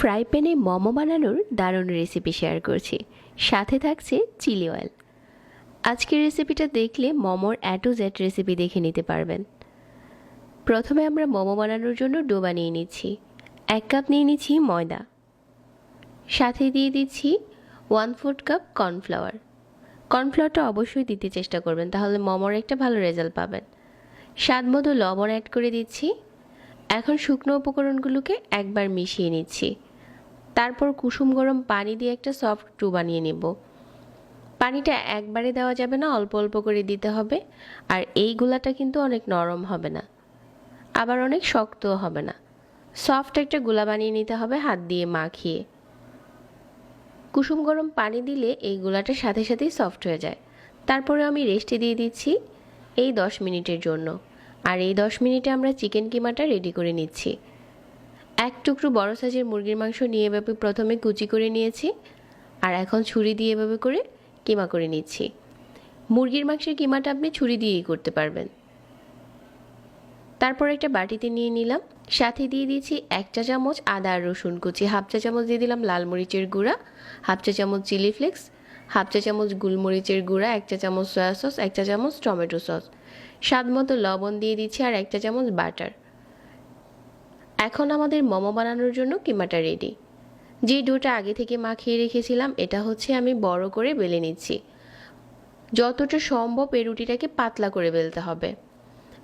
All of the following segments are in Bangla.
ফ্রাই প্যানে মোমো বানানোর দারুণ রেসিপি শেয়ার করছি, সাথে থাকছে চিলি অয়েল। আজকের রেসিপিটা দেখলে মোমোর A to Z রেসিপি দেখে নিতে পারবেন। প্রথমে আমরা মোমো বানানোর জন্য ডো বানিয়ে নিচ্ছি। 1 কাপ নিয়ে নিচ্ছি ময়দা, সাথে দিয়ে দিচ্ছি 1/4 কাপ কর্নফ্লাওয়ার। কর্নফ্লাওয়ারটা অবশ্যই দিতে চেষ্টা করবেন, তাহলে মোমোর একটা ভালো রেজাল্ট পাবেন। স্বাদ মতো লবণ অ্যাড করে দিচ্ছি। এখন শুকনো উপকরণগুলোকে একবার মিশিয়ে নিচ্ছি। তারপর কুসুম গরম পানি দিয়ে একটা সফট ডো বানিয়ে নেব। পানিটা একবারে দেওয়া যাবে না, অল্প অল্প করে দিতে হবে। আর এই গোলাটা কিন্তু অনেক নরম হবে না, আবার অনেক শক্তও হবে না। সফট একটা গোলা বানিয়ে নিতে হবে হাত দিয়ে মাখিয়ে। কুসুম গরম পানি দিলে এই গোলাটা সাথে সাথেই সফট হয়ে যায়। তারপরে আমি রেস্টে দিয়ে দিচ্ছি এই 10 মিনিটের জন্য। আর এই 10 মিনিটে আমরা চিকেন কিমাটা রেডি করে নিচ্ছি। 1 টুকরো বড় সাইজের মুরগির মাংস নিয়ে এভাবে প্রথমে কুচি করে নিয়েছি, আর এখন ছুরি দিয়ে এভাবে করে কিমা করে নিচ্ছি। মুরগির মাংসের কিমাটা আপনি ছুরি দিয়েই করতে পারবেন। তারপর একটা বাটিতে নিয়ে নিলাম, সাথে দিয়ে দিয়েছি 1 চা চামচ আদা আর রসুন কুচি, 1/2 চা চামচ দিয়ে দিলাম লাল মরিচের গুঁড়া, 1/2 চা চামচ চিলি ফ্লেক্স, 1/2 চা চামচ গোলমরিচের গুঁড়া, 1 চা চামচ সয়া সস, 1 চা চামচ টমেটো সস, স্বাদ মতো লবণ দিয়ে দিচ্ছি, আর 1 চা চামচ বাটার। এখন আমাদের মোমো বানানোর জন্য কিমাটা রেডি। যে ডোটা আগে থেকে মাখিয়ে রেখেছিলাম, এটা হচ্ছে আমি বড় করে বেলে নিচ্ছি। যতটা সম্ভব এই রুটিটাকে পাতলা করে বেলতে হবে।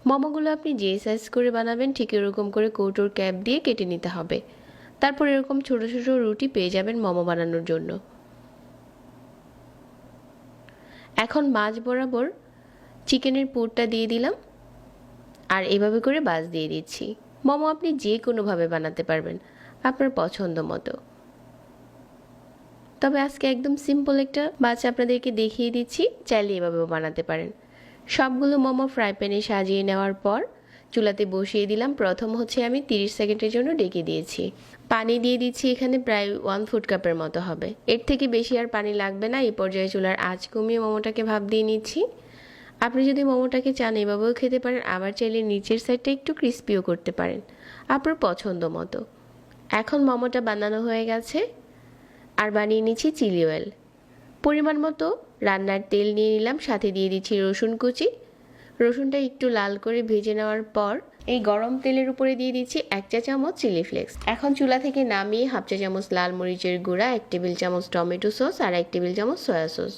মোমোগুলো আপনি যে সাইজ করে বানাবেন ঠিক এরকম করে কৌটোর ক্যাপ দিয়ে কেটে নিতে হবে। তারপর এরকম ছোট ছোট রুটি পেয়ে যাবেন মোমো বানানোর জন্য। এখন মাঝ বরাবর চিকেনের পুরটা দিয়ে দিলাম, আর এভাবে করে বাজ দিয়ে দিচ্ছি। মোমো আপনি যে কোনোভাবে বানাতে পারবেন, আপনার পছন্দ মতো। তবে আজকে একদম সিম্পল একটা বাচ আপনাদেরকে দেখিয়ে দিচ্ছি, চাইলে এভাবেও বানাতে পারেন। সবগুলো মোমো ফ্রাই প্যানে সাজিয়ে নেওয়ার পর চুলাতে বসিয়ে দিলাম। প্রথম হচ্ছে আমি 30 সেকেন্ডের জন্য ডেকে দিয়েছি। পানি দিয়ে দিচ্ছি এখানে প্রায় 1/4 কাপের মতো হবে, এর থেকে বেশি আর পানি লাগবে না। এই পর্যায়ে চুলার আঁচ কমিয়ে মোমোটাকে ভাপ দিয়ে নিচ্ছি। আপনি যদি মোমোটাকে চান এভাবেও খেতে পারেন, আবার চাইলে নিচের সাইডটা একটু ক্রিস্পিও করতে পারেন, আপনার পছন্দ মতো। এখন মোমোটা বানানো হয়ে গেছে, আর বানিয়ে নিচ্ছি চিলি অয়েল। পরিমাণ মতো রান্নার তেল নিয়ে নিলাম, সাথে দিয়ে দিচ্ছি রসুন কুচি। রসুনটা একটু লাল করে ভেজে নেওয়ার পর এই গরম তেলের উপরে দিয়ে দিচ্ছি 1 চা চামচ চিলি ফ্লেক্স। এখন চুলা থেকে নামিয়ে 1/2 চা চামচ লাল মরিচের গুঁড়া, 1 টেবিল চামচ টমেটো সস, আর 1 টেবিল চামচ সয়া সস,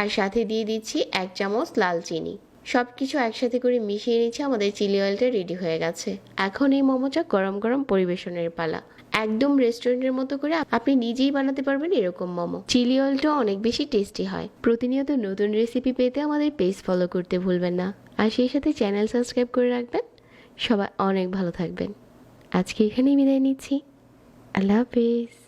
আর সাথে দিয়ে দিচ্ছি 1 চামচ লাল চিনি। সব কিছু একসাথে করে মিশিয়ে নিচ্ছি। আমাদের চিলি অয়েলটা রেডি হয়ে গেছে। এখন এই মোমোটা গরম গরম পরিবেশনের পালা। একদম রেস্টুরেন্টের মতো করে আপনি নিজেই বানাতে পারবেন এরকম মোমো। চিলি অয়েলটা অনেক বেশি টেস্টি হয়। প্রতিনিয়ত নতুন রেসিপি পেতে আমাদের পেজ ফলো করতে ভুলবেন না, আর সেই সাথে চ্যানেল সাবস্ক্রাইব করে রাখবেন। সবাই অনেক ভালো থাকবেন। আজকে এখানেই বিদায় নিচ্ছি। আল্লাহ হাফেজ।